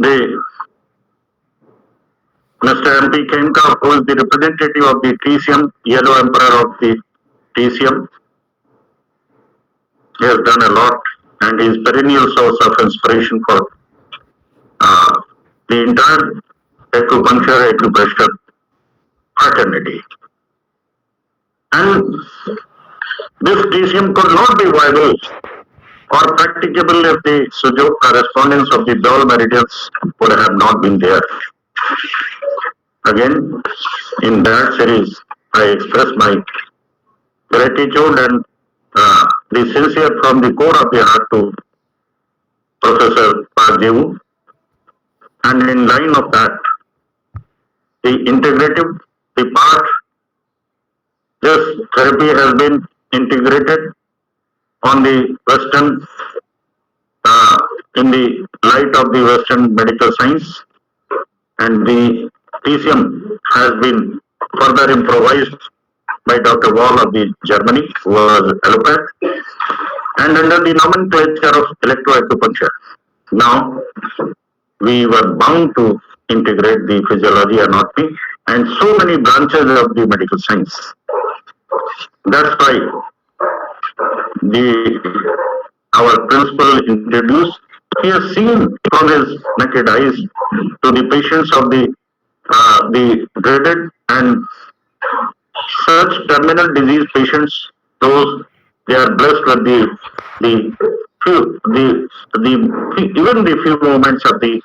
The Mr. MP Kenka, who is the representative of the TCM, Yellow Emperor of the TCM, he has done a lot and is perennial source of inspiration for the entire acupuncture fraternity. And this TCM could not be viable or practicable if the Sujuk correspondence of the dual meridians would have not been there. Again, in that series, I express my gratitude and the sincere from the core of the heart to Professor Parjevu. And in line of that, the integrative, the part, this therapy has been integrated on the Western, in the light of the Western medical science, and the TCM has been further improvised by Dr. Wall of the Germany, who was allopath, and under the nomenclature of electroacupuncture. Now, we were bound to integrate the physiology, anatomy, and so many branches of the medical science. That's why our principal introduced, he has seen from his naked eyes to the patients of the dreaded and such terminal disease patients, those they are blessed with even the few moments of the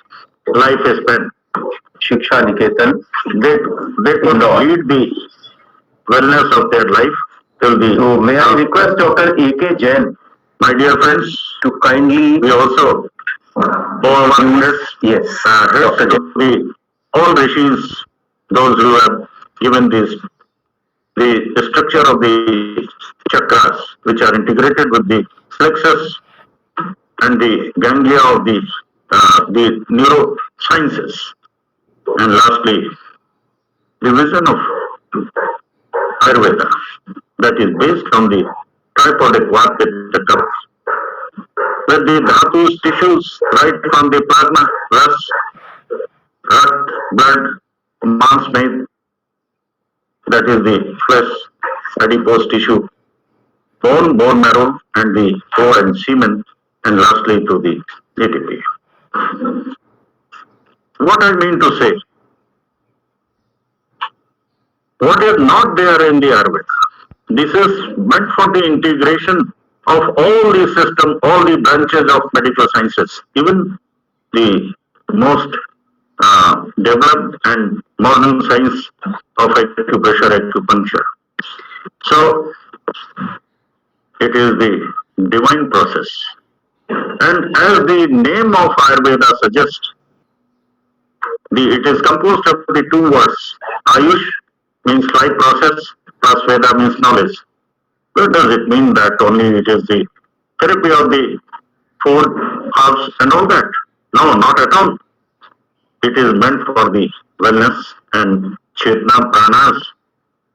life span, Shiksha Niketan, they could lead the wellness of their life till the. So may I request Dr. A.K. Jain, my dear friends, to kindly we also over 1 minute. Yes, the all rishis, those who have given this the structure of the chakras, which are integrated with the plexus and the ganglia of the neurosciences, and lastly, the vision of Ayurveda that is based on the tripodic Vata, with the dhatus, tissues, right from the plasma, rat, blood, mass made, that is the flesh, adipose tissue, bone marrow, and the core and semen, and lastly to the ATP. What I mean to say, what is not there in the Ayurveda? This is meant for the integration of all the system, all the branches of medical sciences, even the most developed and modern science of acupuncture. So, it is the divine process. And as the name of Ayurveda suggests, it is composed of the two words. Ayush means life process, plus Veda means knowledge. What does it mean that only it is the therapy of the food, herbs, and all that? No, not at all. It is meant for the wellness and chetna pranas,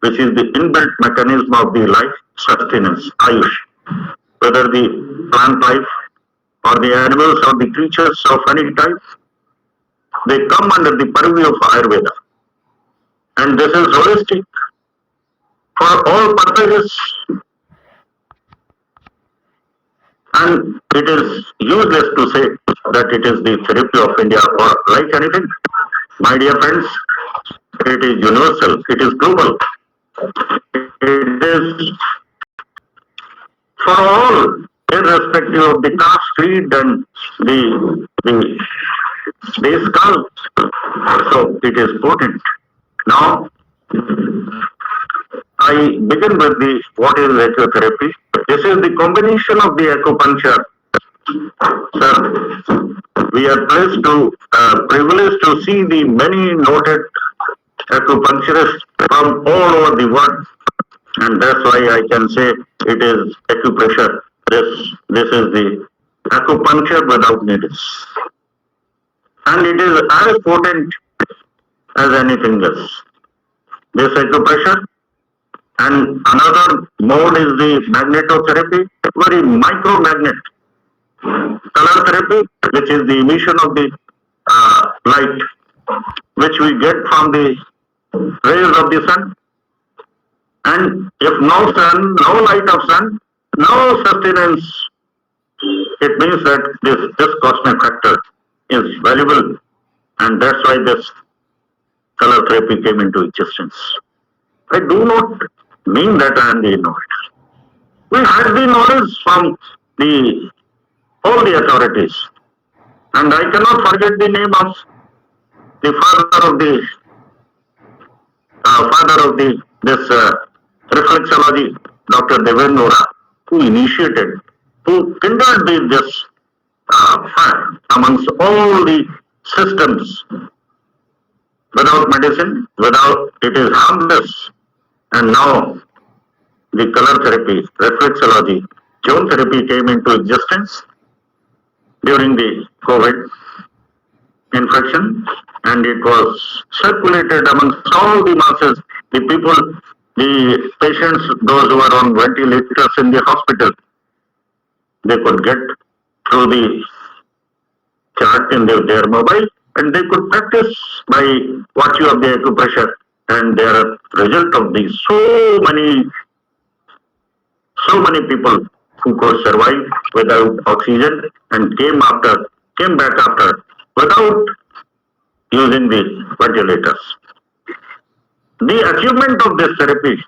which is the inbuilt mechanism of the life sustenance, Ayush. Whether the plant life or the animals or the creatures of any type, they come under the purview of Ayurveda. And this is holistic for all purposes. And it is useless to say that it is the therapy of India or like anything. My dear friends, it is universal, it is global. It is for all, irrespective of the caste, creed, and the skull. So it is potent. Now, I begin with what is acupuncture. This is the combination of the acupuncture. Sir, we are privileged to see the many noted acupuncturists from all over the world, and that's why I can say it is acupressure. This is the acupuncture without needles, and it is as potent as anything else. This acupressure. And another mode is the magnetotherapy, very micromagnet. Color therapy, which is the emission of the light which we get from the rays of the sun. And if no sun, no light of sun, no sustenance, it means that this cosmic factor is valuable, and that's why this color therapy came into existence. I do not mean that I am the innovator. We had the knowledge from the all the authorities, and I cannot forget the name of the father of the this reflexology, Dr. Devendra, who initiated, who kindled this fact amongst all the systems. Without medicine, without it is harmless. And now the color therapy, reflexology, zone therapy came into existence during the COVID infection, and it was circulated amongst all the masses, the people, the patients, those who are on ventilators in the hospital. They could get through the chart in their mobile, and they could practice by virtue of the acupressure. And their result of the so many people who could survive without oxygen and came back after without using the ventilators. The achievement of this therapy,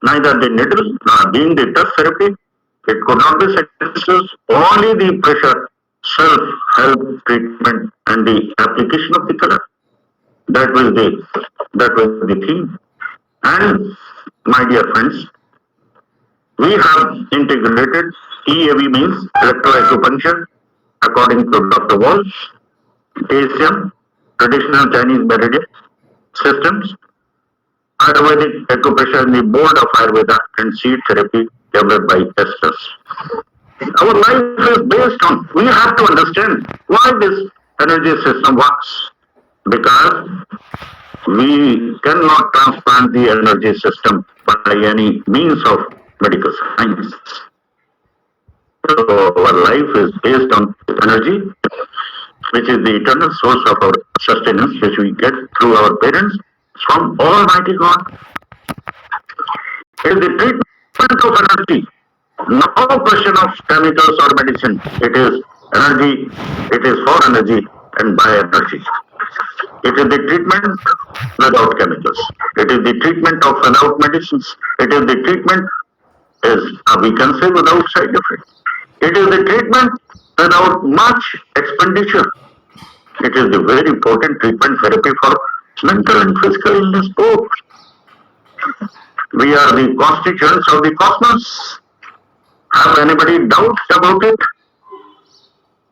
neither the needle nor being the touch therapy, it could not be successful. Only the pressure, self-help treatment, and the application of the color. That was the theme. And my dear friends, we have integrated EAV means electroacupuncture according to Dr. Walsh, TSM, traditional Chinese meridian systems, Ayurvedic acupressure in the board of Ayurveda, and seed therapy developed by Estes. Our life is based on, we have to understand why this energy system works. Because we cannot transplant the energy system by any means of medical science. So our life is based on energy, which is the eternal source of our sustenance, which we get through our parents from Almighty God. It is the treatment of energy, no question of chemicals or medicine. It is energy, it is for energy and by energy. It is the treatment without chemicals. It is the treatment of without medicines. It is the treatment, as we can say, without side effects. It is the treatment without much expenditure. It is the very important treatment therapy for mental and physical illness both. We are the constituents of the cosmos. Have anybody doubts about it?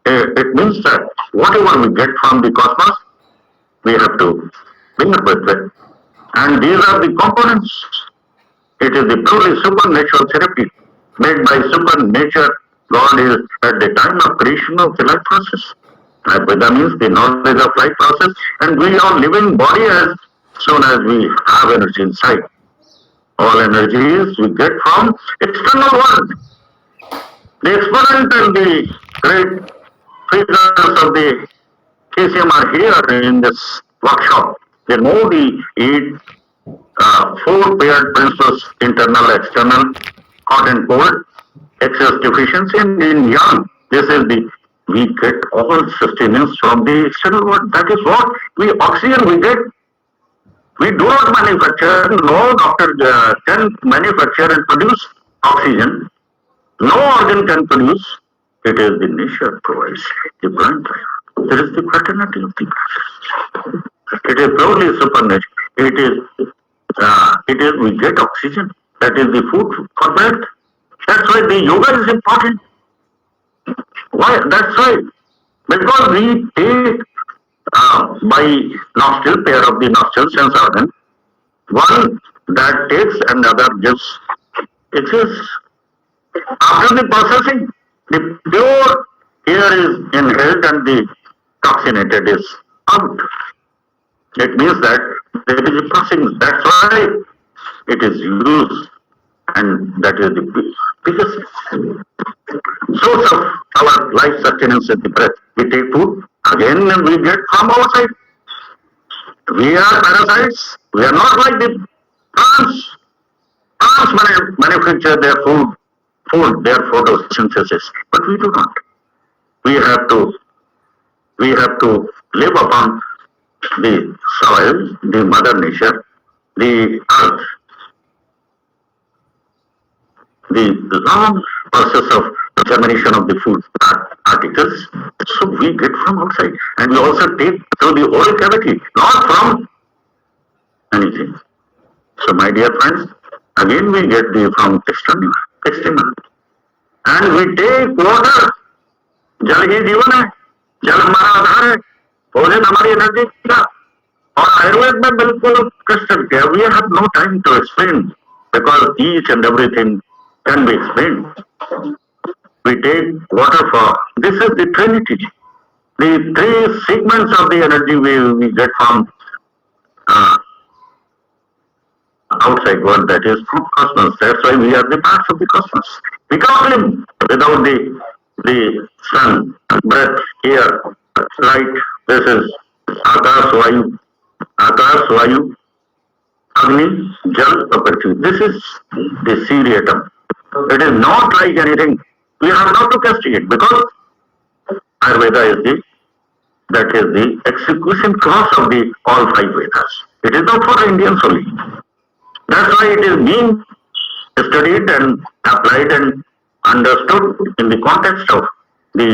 It means that whatever we get from the cosmos, we have to bring up with it. And these are the components. It is the purely supernatural therapy made by supernature. God is at the time of creation of the life process. Ayurveda means the knowledge of life process, and we are living body as soon as we have energy inside. All energies we get from external world. The exponent and the great figures of the KCM are here in this workshop. They know the four paired principles: internal, external, hot and cold, excess deficiency, and in yang. This is the we get all sustenance from the external world. That is what oxygen we get. We do not manufacture. No doctor can manufacture and produce oxygen. No organ can produce. It is the nature provides the plant life. There is the fraternity of the plant. It is purely supernatural. It is we get oxygen. That is the food for breath. That's why the yoga is important. Why? That's why. Because we take by nostril, pair of the nostril sense organ, one that takes and the other gives. It is after the processing, the pure air is inhaled and the toxinated is out. It means that there is a processing. That's why it is used, and that is the biggest source of our life sustenance is the breath. We take food, Again, we get from outside. We are parasites. We are not like the plants. Plants manufacture their their photosynthesis, but we do not. We have to we have to live upon the soil, the mother nature, the earth, the long process of germination of the food articles. So we get from outside, and we also take through the oral cavity, not from anything. So my dear friends, again we get the from external, and we take water. जल ही जीवन है, जल हमारा आधार है, भोजन हमारी energy का. और आयुर्वेद में बिल्कुल crystal clear. We have no time to explain because each and everything can be explain. We take water for this is the trinity. The three segments of the energy we get from uh, outside world, that is from cosmos. That's why we are the parts of the cosmos. We can't live without the sun, breath, air, light. This is Akash, Vayu, Agni, Jal, Prithvi. This is the seriatum. It is not like anything. We have not to castigate because Ayurveda is that is the execution clause of the all five Vedas. It is not for Indians only. That's why it is being studied and applied and understood in the context of the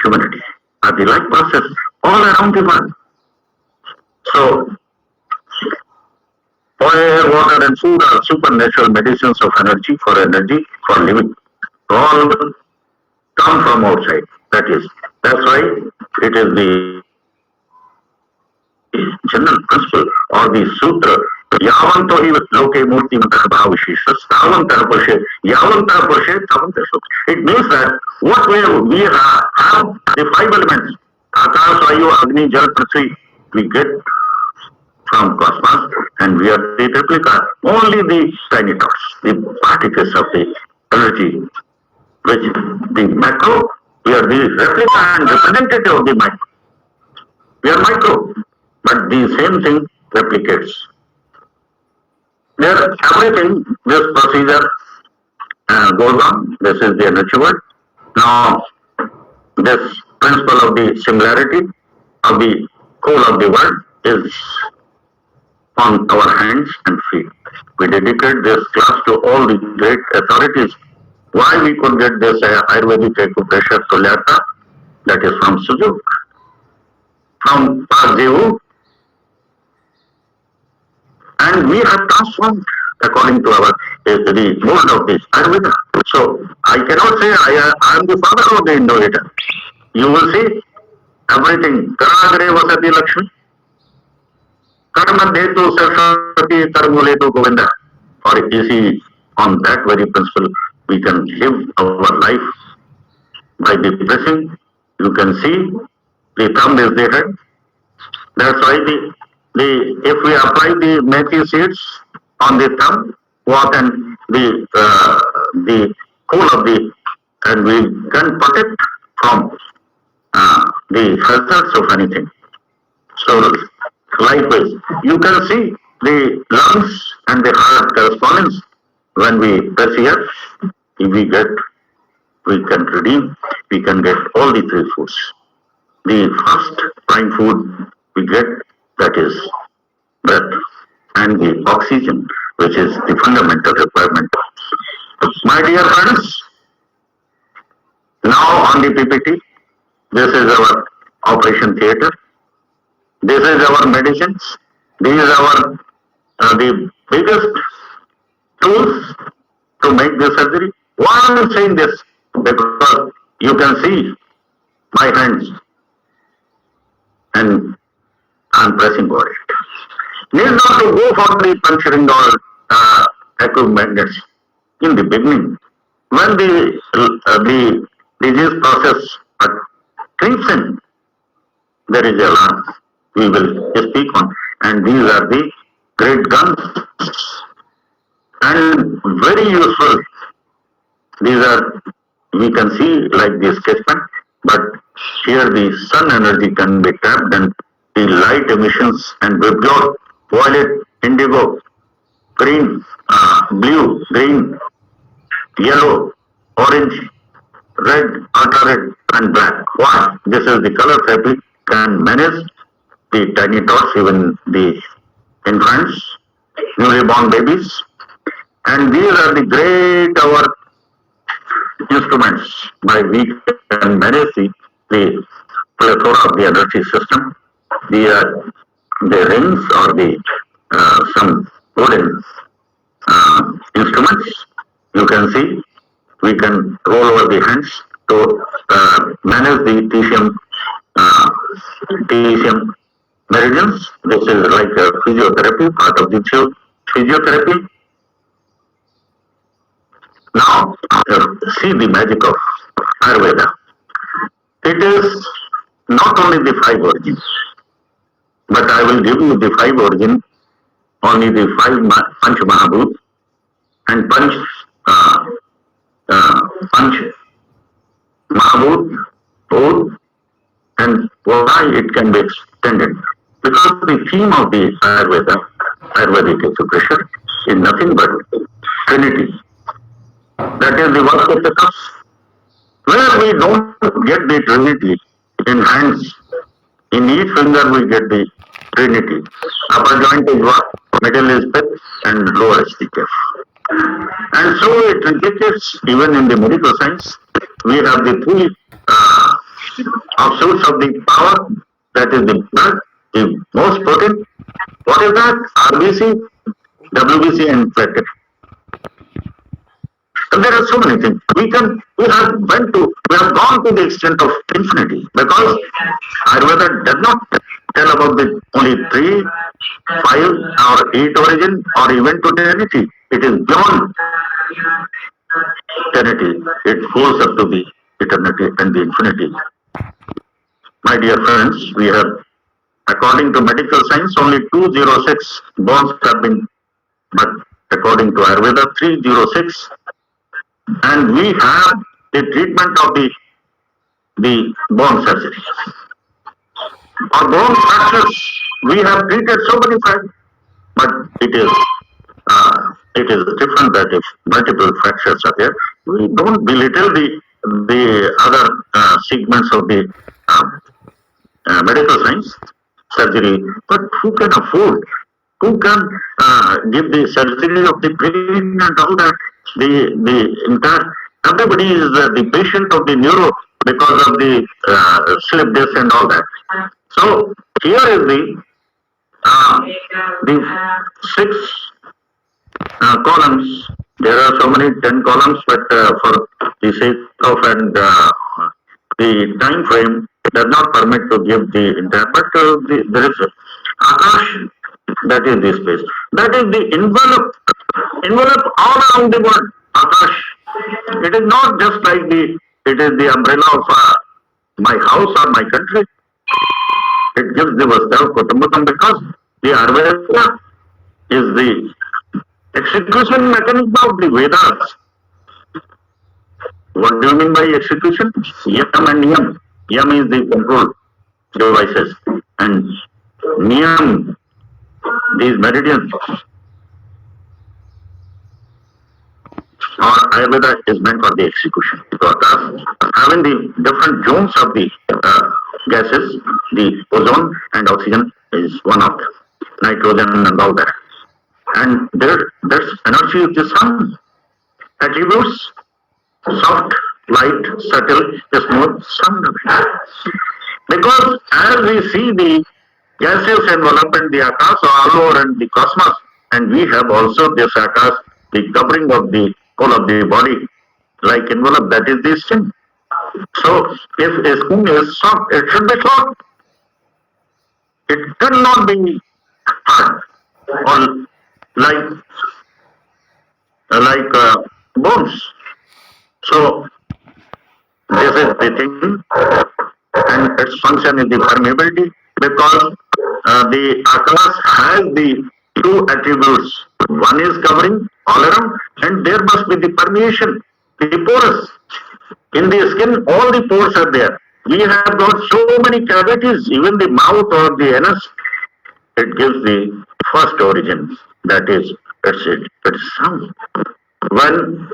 humanity, the life process all around the world. So, fire, water, and food are supernatural medicines of energy for living. All come from outside. That's why it is the general principle or the sutra. Yavanto hi loke murti bhav vishesha tavantar pushe yavantar pushe tavantar sukh. It means that what we have the five elements Akash, Vayu, Agni, Jal, Prithvi we get from cosmos, and we are the replica, only the tiny dots, the particles of the energy, which the macro, we are the replica and representative of the micro. We are micro, but the same thing replicates. There, everything, this procedure goes on. This is the energy world. Now, this principle of the similarity of the whole of the world is on our hands and feet. We dedicate this class to all the great authorities. Why we could get this Ayurvedic acupressure to Lerta, that is from Sujuk, from Pardevu, and we have transformed according to our the mold of this Ayurveda. So I cannot say I am the father of the innovator. You will see everything. Karagre Vasati Lakshmi. Karmadhetu Saraswati Karmuletu Govinda. Or easy on that very principle, we can live our life by the pressing. You can see the thumb is the head. That's why if we apply the methi seeds on the thumb, what and the whole of the, and we can protect from the hazards of anything. So likewise, you can see the lungs and the heart correspondence. When we press here, we can redeem, we can get all the three foods. The first prime food we get, that is breath, and the oxygen, which is the fundamental requirement. My dear friends, now on the PPT, this is our operation theatre. This is our medicines. These are the biggest tools to make this surgery. Why I am saying this? Because you can see my hands and I am pressing for it. Need not to go for the puncturing or equipment in the beginning. When the disease process creeps in, there is a lot we will speak on, and these are the great guns and very useful. These are, we can see like the sketchman, but Here the sun energy can be trapped and the light emissions and vibrio, violet, indigo, green, blue, green, yellow, orange, red, ultra-red, and black. Why? This is the color fabric can manage the tiny dots, even the infants, newly born babies, and these are the great our instruments by which we can manage the plethora of the energy system. The rings or the some wooden instruments. You can see we can roll over the hands to manage the tesium meridians. This is like a physiotherapy, part of the physiotherapy. Now, see the magic of Ayurveda. It is not only the five origins, but I will give you the five origins, only the five Panch Mahabhut and uh, Panch Mahabhut, Bhut, and why it can be extended. Because the theme of the Ayurvedic acupressure, is nothing but Trinity. That is the work of the cups. Where we don't get the Trinity in hands, in each finger we get the Trinity. Upper joint is what? Middle is fifth and lower is the kef. And so it indicates even in the medical science, we have the three offshoots of the power, that is the blood, the most potent. What is that? RBC, WBC, and platelet. And there are so many things. We have gone to the extent of infinity because Ayurveda does not tell about the only 3, 5, or 8 origin or even to eternity. It is beyond eternity. It goes up to the eternity and the infinity. My dear friends, we have, according to medical science, only 206 bones have been, but according to Ayurveda, 306. And we have the treatment of the bone surgery. Or bone fractures, we have treated so many fractures, but it is different that if multiple fractures are there, we don't belittle the other segments of the medical science surgery. But who can afford? Who can give the surgery of the brain and all that? The entire everybody is the patient of the neuro because of the slip disc and all that. So here is the 6 columns. There are so many 10 columns, but for the sake of and the time frame does not permit to give the entire. But there is Akash, that is the space. That is the envelope all around the world. Akash. It is not just like it is the umbrella of my house or my country. It gives the Vastav Kutumbakam because the Ayurveda is the execution mechanism of the Vedas. What do you mean by execution? Yam and Niyam. Yam is the control devices and Niyam, these meridians. Or Ayurveda is meant for the execution. Because having the different zones of the gases, the ozone and oxygen is one of them, nitrogen and all that. And there's energy of the sun, attributes, soft, light, subtle, smooth, sound of it. Because as we see the gases enveloping the Akash all over and the cosmos, and we have also this Akash, the covering of the whole of the body, like envelope, that is the skin. So if a skin is soft, it should be soft. It cannot be hard or like bones. So this is the thing, and its function is the permeability because the Akash has the 2 attributes. One is covering all around, and there must be the permeation, the porous. In the skin, all the pores are there. We have got so many cavities, even the mouth or the anus, it gives the first origin, that is, its sound. When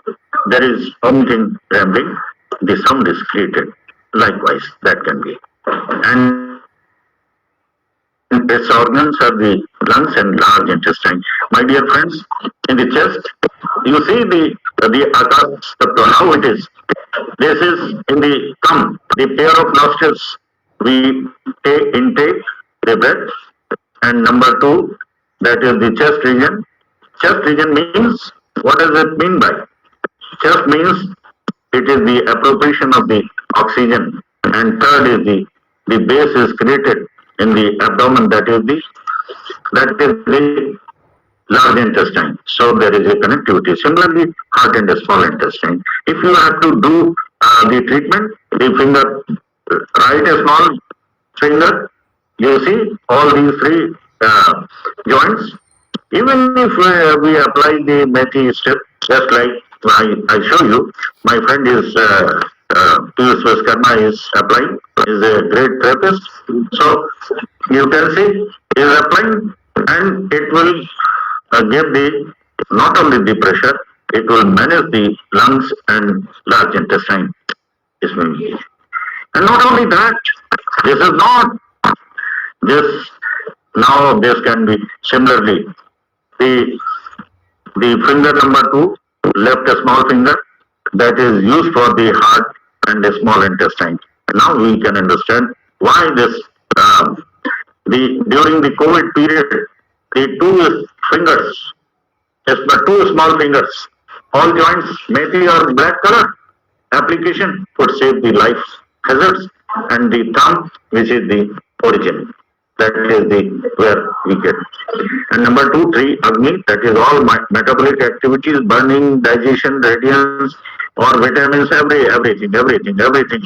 there is something trembling, the sound is created. Likewise, that can be. And its organs are the lungs and large intestine. My dear friends, in the chest, you see the Akash, how it is. This is in the thumb, the pair of nostrils. We take intake the breath, and number two, that is the chest region. Chest region means, what does it mean by? Chest means it is the appropriation of the oxygen, and third is the base is created in the abdomen, that is the large intestine. So there is a connectivity. Similarly, heart and the small intestine. If you have to do the treatment, the finger, right a small finger, you see all these three joints. Even if we apply the methi step, just like I show you, my friend is Piyush Viskarma is applying, is a great therapist. So you can see he is applying, and it will give the not only the pressure, it will manage the lungs and large intestine. And not only that, this is not this now this can be similarly the finger number two, left a small finger, that is used for the heart and the small intestine. Now we can understand why this the during the COVID period, the two fingers, yes, but two small fingers, all joints, methi or black color application could save the life hazards, and the thumb, which is the origin. That is the where we get. And number two, three, Agni, that is all metabolic activities, burning, digestion, radiance, or vitamins, everything.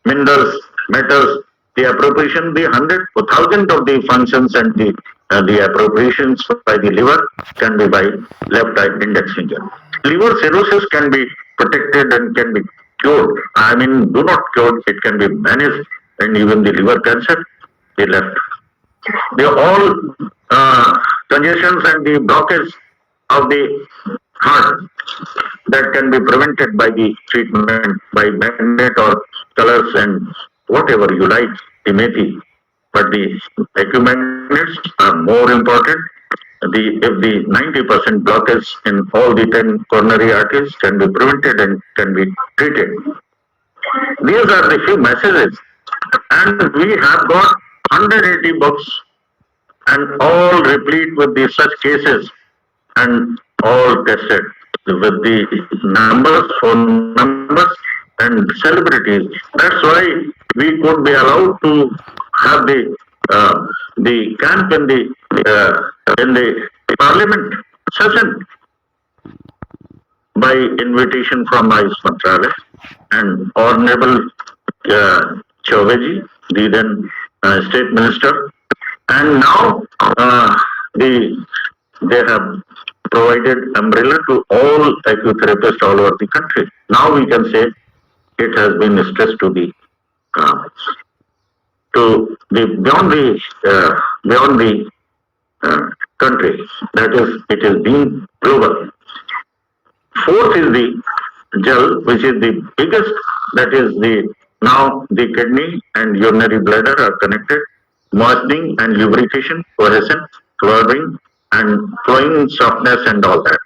Minerals, metals, the appropriation, the hundred or thousand of the functions and the appropriations by the liver can be by left eye index finger. Liver cirrhosis can be protected and can be cured. I mean, do not cure, it can be managed, and even the liver cancer, the left. They all congestions and the blockage of the heart that can be prevented by the treatment by magnet or colors and whatever you like, the methi. But the acumagnets are more important. If the 90% blockage in all the 10 coronary arteries can be prevented and can be treated. These are the few messages, and we have got 180 books and all replete with the such cases and all tested with the numbers, phone numbers, and celebrities. That's why we could be allowed to have the camp in the parliament session by invitation from Ayush Mantralaya and Honorable Chauveji, the then state minister, and now the they have provided umbrella to all acutherapists all over the country. Now we can say it has been stressed uh, to the beyond the country. That is, it is being global. Fourth is the gel, which is the biggest. That is the now the kidney and urinary bladder are connected, moistening and lubrication, cohesion, fluttering, and flowing softness and all that.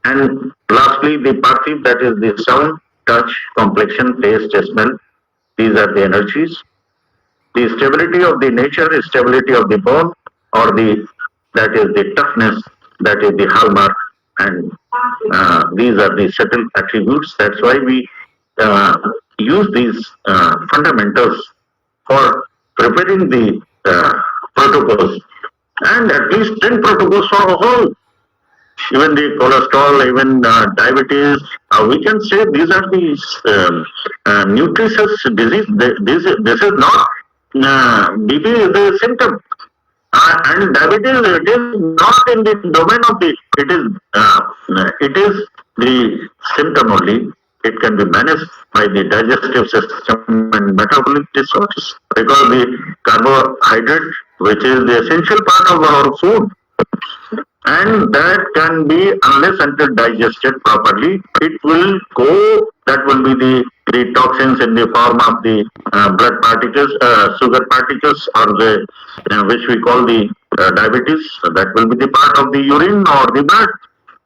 And lastly, the parthiv, that is the sound, touch, complexion, taste, smell. These are the energies. The stability of the nature is stability of the bone, or the that is the toughness, that is the hallmark, and these are the subtle attributes. That's why we uh, use these fundamentals for preparing the protocols, and at least 10 protocols for a whole. Even the cholesterol, even diabetes, we can say these are the nutritious disease. This is not BP is the symptom. And diabetes, it is not in the domain of the, it is the symptom only. it can be managed by the digestive system and metabolic disorders because the carbohydrate, which is the essential part of our food, and that can be unless until digested properly, it will go. That will be the toxins in the form of the blood particles, sugar particles, or the which we call the diabetes. So that will be the part of the urine or the blood.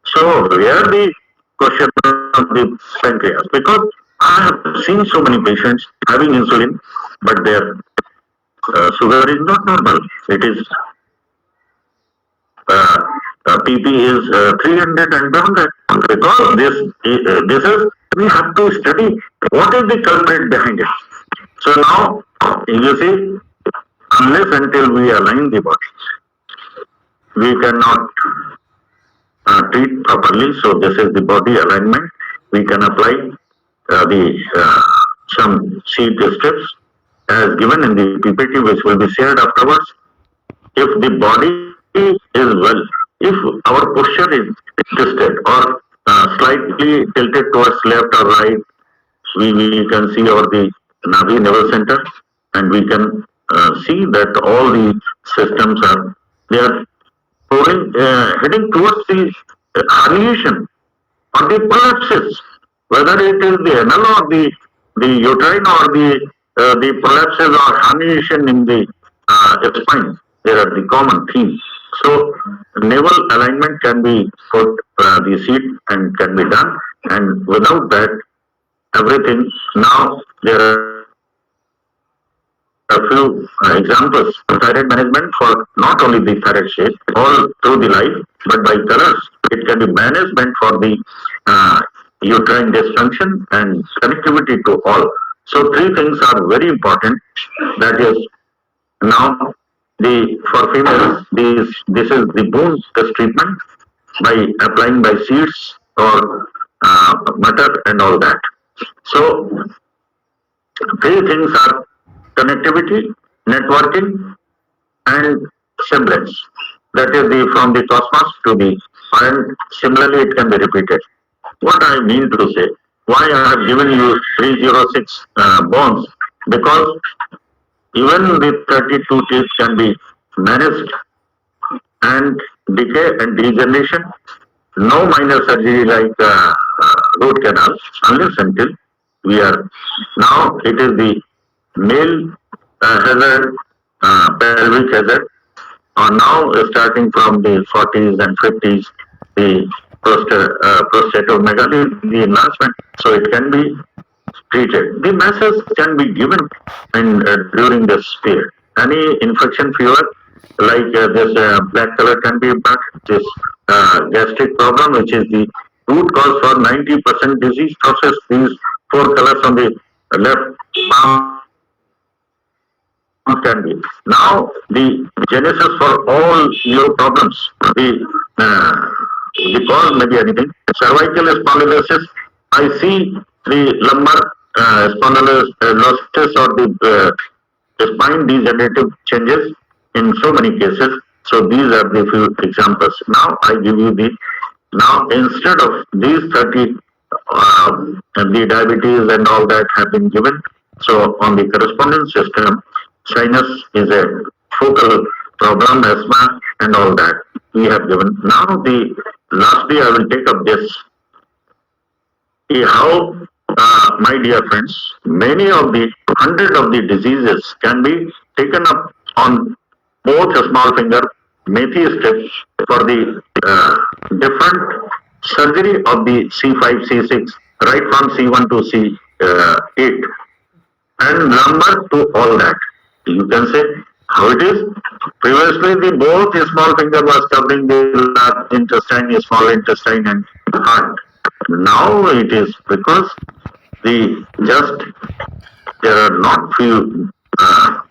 So where the question of the pancreas, because I have seen so many patients having insulin, but their sugar is not normal. It is PP is 300 and beyond that. Because this is, we have to study what is the culprit behind it. So now, you see, unless until we align the body, we cannot treat properly. So this is the body alignment. We can apply the some seed strips as given in the PPT, which will be shared afterwards. If the body is well, if our posture is twisted or slightly tilted towards left or right, we can see over the Navi nervous center, and we can see that all the systems are they are heading towards the herniation or the prolapses, whether it is the anal or the uterine or the prolapses or herniation in the spine. They are the common themes. So naval alignment can be put the seat and can be done, and without that, everything now there are a few examples of thyroid management for not only the thyroid shape all through the life, but by colors. It can be management for the uterine dysfunction and connectivity to all. So three things are very important. That is now the for females this is the bone test treatment by applying by seeds or butter and all that. So three things are connectivity, networking, and semblance. That is the from the cosmos to the, and similarly it can be repeated. What I mean to say, why I have given you 306 bonds, because even the 32 teeth can be managed, and decay and degeneration, no minor surgery like root canal, unless until we are, now it is the male hazard, pelvic hazard, or now starting from the 40s and 50s, the prostatomegaly, the enlargement, so it can be treated. The masses can be given during this period. Any infection fever like this black color can be brought, this gastric problem, which is the root cause for 90% disease process. These four colors on the left palm can be. Now the genesis for all your problems, the cause may be anything. Cervical spondylosis, I see the lumbar spondylosis or the spine degenerative changes in so many cases. So these are the few examples. Now I give you the, now instead of these 30, the diabetes and all that have been given. So on the correspondence system, sinus is a focal problem, asthma and all that we have given. Now the lastly I will take up this. How, my dear friends, many of the hundred of the diseases can be taken up on both a small finger methi strips for the different surgery of the C5, C6, right from C1 to C8, and lumbar to all that. You can say how it is. Previously, the both small finger was covering the large intestine, small intestine, and heart. Now it is because the just there are not few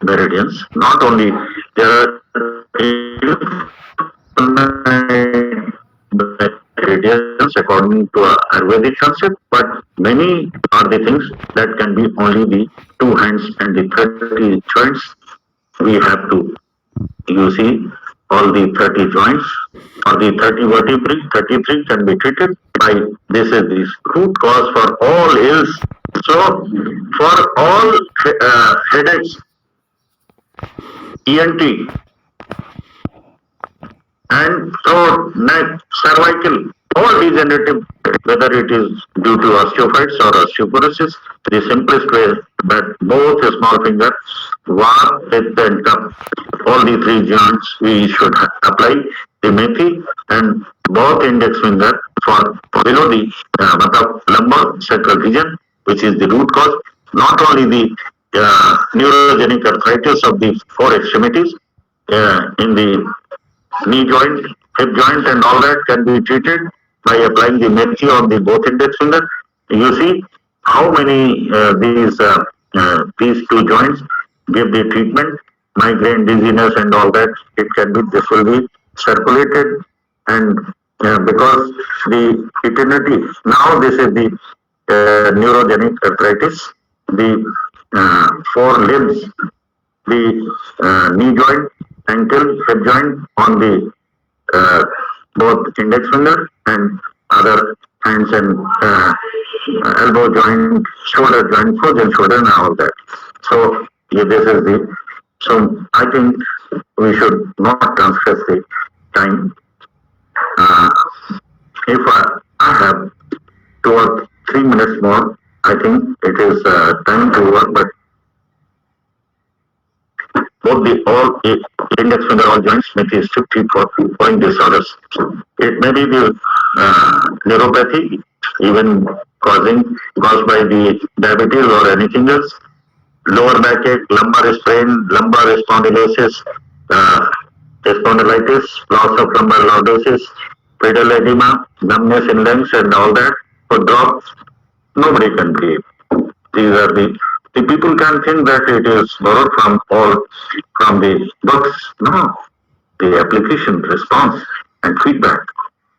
meridians. Not only there are meridians according to a Ayurvedic concept, but many are the things that can be only the two hands and the 30 joints. We have to, you see, all the 30 joints or the 30 vertebrae, 33 can be treated by this is the root cause for all ills. So for all headaches, ENT, and throat, neck, cervical, all degenerative, whether it is due to osteophytes or osteoporosis, the simplest way that both small finger, var, fifth and cup, all the three joints, we should apply the methi and both index finger for below the lumbar sacral region, which is the root cause, not only the neurogenic arthritis of the four extremities, in the knee joint, hip joint, and all that can be treated by applying the methi on the both index finger. You see how many these two joints give the treatment, migraine, dizziness, and all that. It can be this will be circulated, and because the eternity now this is the neurogenic arthritis, the four limbs, the knee joint, ankle, hip joint on the both index finger and other hands and elbow joint, shoulder joint, frozen shoulder, and all that. So yeah, this is the. So I think we should not transgress the time. Uh, if I have 2 or 3 minutes more, I think it is time to work, but both the all index finger all joints make is 50 for following disorders. It may be the neuropathy, even caused by the diabetes or anything else. Lower backache, lumbar sprain, lumbar spondylosis, spondylitis, loss of lumbar lordosis, pedal edema, numbness in legs, and all that. For drops, nobody can breathe. These are the people can think that it is borrowed from all from the books. No, the application, response, and feedback,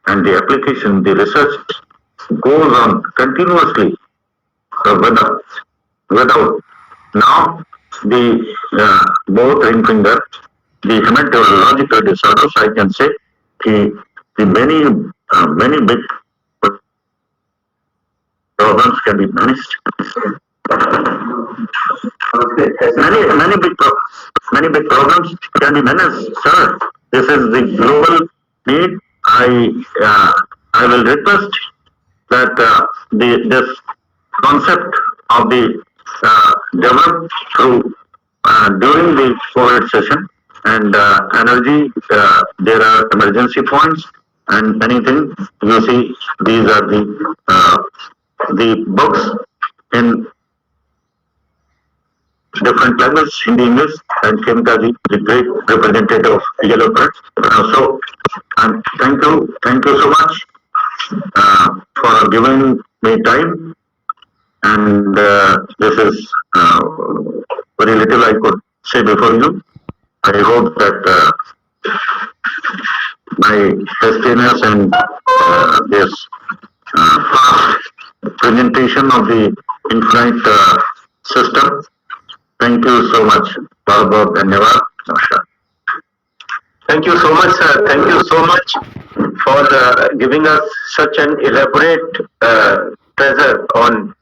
and the application, the research goes on continuously without. Now the both ring finger, the hematological disorders, I can say the many big problems can be managed. Many big problems can be managed, sir. This is the global need. I will request that this concept of the developed through during the COVID session and energy. There are emergency points and anything. You see, these are the books in different languages, Hindi, English, and Kemkaji, the great representative of yellow bird. So, thank you so much for giving me time. And this is very little I could say before you. I hope that my hastiness and this fast presentation of the infinite system. Thank you so much. Bahut dhanyawad. Namaskar. Thank you so much, sir. Thank you so much for giving us such an elaborate treasure on